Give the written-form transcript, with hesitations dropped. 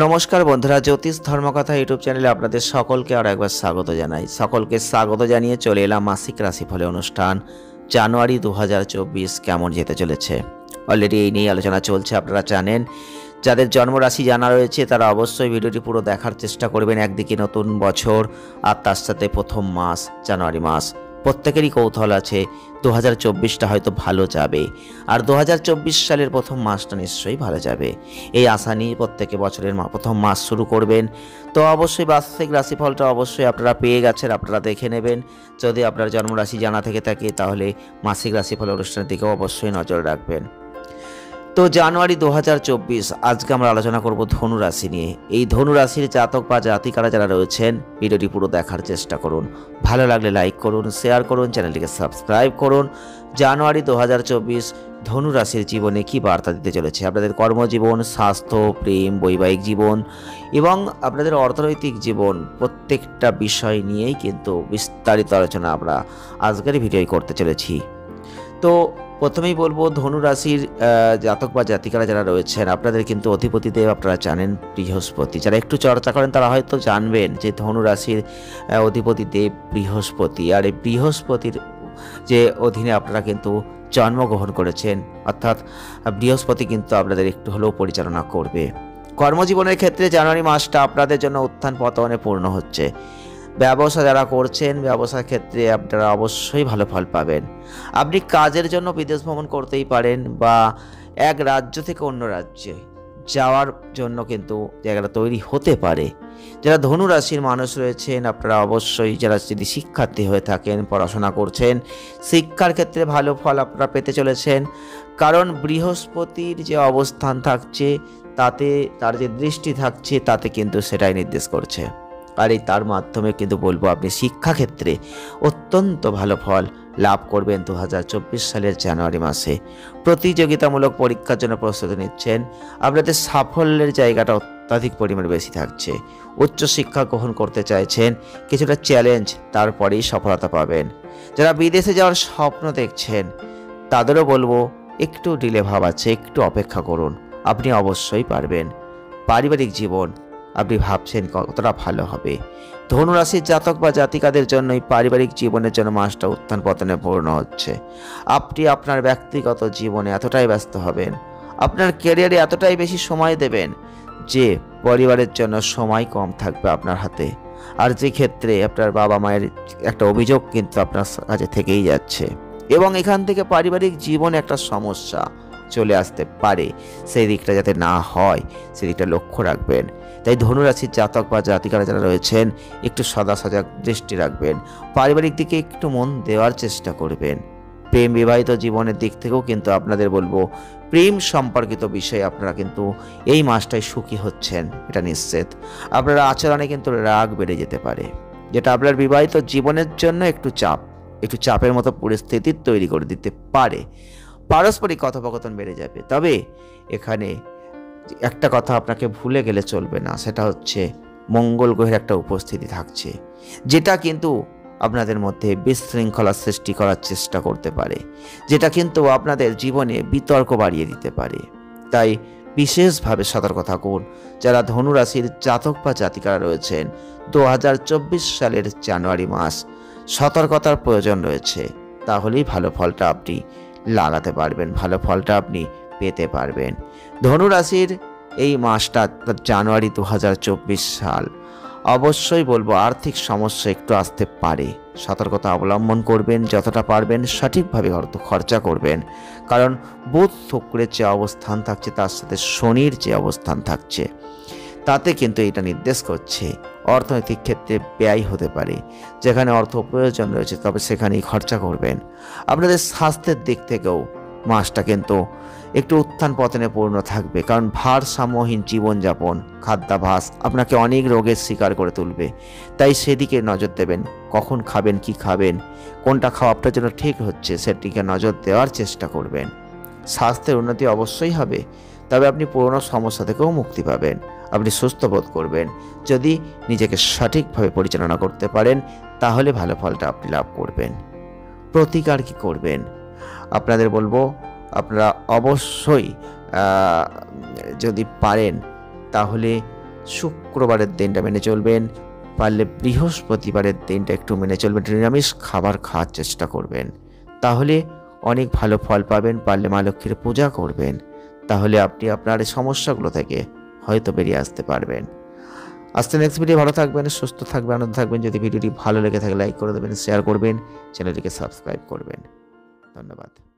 নমস্কার বন্ধুরা, জ্যোতিষ ধর্মকথা ইউটিউব চ্যানেলে আপনাদের সকলকে আর একবার স্বাগত জানাই। সকলকে স্বাগত জানিয়ে চলে এলাম মাসিক রাশিফলের অনুষ্ঠান। জানুয়ারি 2024 কেমন যেতে চলেছে অলরেডি এই নিয়ে আলোচনা চলছে, আপনারা জানেন। যাদের জন্মরাশি জানা রয়েছে তারা অবশ্যই ভিডিওটি পুরো দেখার চেষ্টা করবেন। একদিকে নতুন বছর আর তার সাথে প্রথম মাস জানুয়ারি মাস, প্রত্যেকেরই কৌতূহল আছে 2024টা হয়তো ভালো যাবে, আর 2024 সালের প্রথম মাসটা নিশ্চয়ই ভালো যাবে। এই আশা নিয়ে প্রত্যেকে বছরের প্রথম মাস শুরু করবেন। তো অবশ্যই বার্ষিক রাশিফলটা অবশ্যই আপনারা পেয়ে গেছেন, আপনারা দেখে নেবেন। যদি আপনার জন্মরাশি জানা থেকে থাকে তাহলে মাসিক রাশিফল অনুষ্ঠানের দিকেও অবশ্যই নজর রাখবেন। তো জানুয়ারি 2024 আজকে আমরা আলোচনা করব ধনু রাশি নিয়ে। এই ধনু রাশির জাতক বা জাতিকারা যারা রয়েছেন ভিডিওটি পুরো দেখার চেষ্টা করুন। ভালো লাগলে লাইক করুন, শেয়ার করুন, চ্যানেলটিকে সাবস্ক্রাইব করুন। জানুয়ারি 2024 ধনু রাশির জীবনে কি বার্তা দিতে চলেছে, আপনাদের কর্মজীবন, স্বাস্থ্য, প্রেম, বৈবাহিক জীবন এবং আপনাদের অর্থনৈতিক জীবন, প্রত্যেকটা বিষয় নিয়েই কিন্তু বিস্তারিত আলোচনা আমরা আজকের ভিডিওয় করতে চলেছি। তো প্রথমেই বলবো, ধনু রাশির জাতক বা জাতিকারা যারা রয়েছেন আপনাদের কিন্তু অধিপতিদেব আপনারা জানেন বৃহস্পতি। যারা একটু চর্চা করেন তারা হয়তো জানবেন যে ধনু রাশির অধিপতিদেব বৃহস্পতি, আর এই বৃহস্পতির যে অধীনে আপনারা কিন্তু জন্মগ্রহণ করেছেন, অর্থাৎ বৃহস্পতি কিন্তু আপনাদের একটু হলেও পরিচালনা করবে। কর্মজীবনের ক্ষেত্রে জানুয়ারি মাসটা আপনাদের জন্য উত্থান পতনে পূর্ণ হচ্ছে। ব্যবসা যারা করছেন, ব্যবসার ক্ষেত্রে আপনারা অবশ্যই ভালো ফল পাবেন। আপনি কাজের জন্য বিদেশ ভ্রমণ করতেই পারেন বা এক রাজ্য থেকে অন্য রাজ্যে যাওয়ার জন্য কিন্তু জায়গাটা তৈরি হতে পারে। যারা ধনু রাশির মানুষ রয়েছেন আপনারা অবশ্যই, যারা যদি শিক্ষার্থী হয়ে থাকেন, পড়াশোনা করছেন, শিক্ষার ক্ষেত্রে ভালো ফল আপনারা পেতে চলেছেন। কারণ বৃহস্পতির যে অবস্থান থাকছে তাতে, তার যে দৃষ্টি থাকছে তাতে কিন্তু সেটাই নির্দেশ করছে। আর এই তার মাধ্যমে কিন্তু বলবো আপনি শিক্ষাক্ষেত্রে অত্যন্ত ভালো ফল লাভ করবেন 2024 সালের জানুয়ারি মাসে। প্রতিযোগিতামূলক পরীক্ষার জন্য প্রস্তুতি নিচ্ছেন, আপনাদের সাফল্যের জায়গাটা অত্যাধিক পরিমাণে বেশি থাকছে। উচ্চশিক্ষা গ্রহণ করতে চাইছেন, কিছুটা চ্যালেঞ্জ তারপরেই সফলতা পাবেন। যারা বিদেশে যাওয়ার স্বপ্ন দেখছেন তাদেরও বলবো একটু ডিলে ভাব আছে, একটু অপেক্ষা করুন, আপনি অবশ্যই পারবেন। পারিবারিক জীবন আপনি ভাবছেন কতটা ভালো হবে। ধনুরাশির জাতক বা জাতিকাদের জন্য এই পারিবারিক জীবনের জন্য মাসটা উত্থান পতনে পূর্ণ হচ্ছে। আপনি আপনার ব্যক্তিগত জীবনে এতটাই ব্যস্ত হবেন, আপনার ক্যারিয়ারে এতটাই বেশি সময় দেবেন যে পরিবারের জন্য সময় কম থাকবে আপনার হাতে। আর যে ক্ষেত্রে আপনার বাবা মায়ের একটা অভিযোগ কিন্তু আপনার কাছে থেকেই যাচ্ছে এবং এখান থেকে পারিবারিক জীবনে একটা সমস্যা চলে আসতে পারে, সেই দিকটা যাতে না হয় সেদিকটা লক্ষ্য রাখবেন। তাই ধনুরাশির জাতক বা জাতিকারা যারা রয়েছেন একটু সজাগ দৃষ্টি রাখবেন, পারিবারিক দিকে একটু মন দেওয়ার চেষ্টা করবেন। প্রেম বিবাহিত জীবনের দিক থেকেও কিন্তু আপনাদের বলবো প্রেম সম্পর্কিত বিষয়ে আপনারা কিন্তু এই মাসটায় সুখী হচ্ছেন, এটা নিশ্চিত। আপনার আচরণে কিন্তু রাগ বেড়ে যেতে পারে, যেটা আপনার বিবাহিত জীবনের জন্য একটু চাপের মতো পরিস্থিতি তৈরি করে দিতে পারে। পারস্পরিক কথোপকথন বেড়ে যাবে। তবে এখানে একটা কথা আপনাকে ভুলে গেলে চলবে না, সেটা হচ্ছে মঙ্গল গ্রহের একটা উপস্থিতি থাকছে, যেটা কিন্তু আপনাদের মধ্যে বিশৃঙ্খলা সৃষ্টি করার চেষ্টা করতে পারে, যেটা কিন্তু আপনাদের জীবনে বিতর্ক বাড়িয়ে দিতে পারে। তাই বিশেষভাবে সতর্ক থাকুন। যারা ধনুরাশির জাতক বা জাতিকারা রয়েছেন 2024 সালের জানুয়ারি মাস সতর্কতার প্রয়োজন রয়েছে, তাহলেই ভালো ফলটা আপনি লাগাতে পারবেন, ভালো ফলটা আপনি পেতে পারবেন। ধনুরাশির এই মাসটা জানুয়ারি 2024 সাল, অবশ্যই বলবো আর্থিক সমস্যা একটু আসতে পারে। সতর্কতা অবলম্বন করবেন, যতটা পারবেন সঠিকভাবে অর্থ খরচা করবেন। কারণ বুধ শুক্রের যে অবস্থান থাকছে তার সাথে শনির যে অবস্থান থাকছে তাতে কিন্তু এটা নির্দেশ করছে অর্থনৈতিক ক্ষেত্রে ব্যয় হতে পারে। যেখানে অর্থ প্রয়োজন রয়েছে তবে সেখানেই খরচা করবেন। আপনাদের স্বাস্থ্যের দিক থেকেও মাসটা কিন্তু একটু উত্থান পতনে পূর্ণ থাকবে, কারণ ভারসাম্যহীন জীবনযাপন, খাদ্যাভ্যাস আপনাকে অনেক রোগের শিকার করে তুলবে। তাই সেদিকে নজর দেবেন, কখন খাবেন, কি খাবেন, কোনটা খাওয়া আপনার জন্য ঠিক হচ্ছে সেদিকে নজর দেওয়ার চেষ্টা করবেন। স্বাস্থ্যের উন্নতি অবশ্যই হবে, তবে আপনি পুরনো সমস্যা থেকেও মুক্তি পাবেন, আপনি সুস্থ বোধ করবেন। যদি নিজেকে সঠিকভাবে পরিচালনা করতে পারেন তাহলে ভালো ফলটা আপনি লাভ করবেন। প্রতিকার কি করবেন আপনাদের বলবো, আপনারা অবশ্যই যদি পারেন তাহলে শুক্রবারের দিনটা মেনে চলবেন, পারলে বৃহস্পতিবারের দিনটা একটু মেনে চলবেন, নিরামিষ খাবার খাওয়ার চেষ্টা করবেন, তাহলে অনেক ভালো ফল পাবেন। পারলে মা লক্ষ্মীর পূজা করবেন, তাহলে আপনি আপনার এই সমস্যাগুলো থেকে হয়তো বেরিয়ে আসতে পারবেন। আজকে নেক্সট ভিডিও ভালো থাকবেন, সুস্থ থাকবেন, আনন্দ থাকবেন। যদি ভিডিওটি ভালো লেগে থাকে লাইক করে দেবেন, শেয়ার করবেন, চ্যানেলটিকে সাবস্ক্রাইব করবেন। ধন্যবাদ।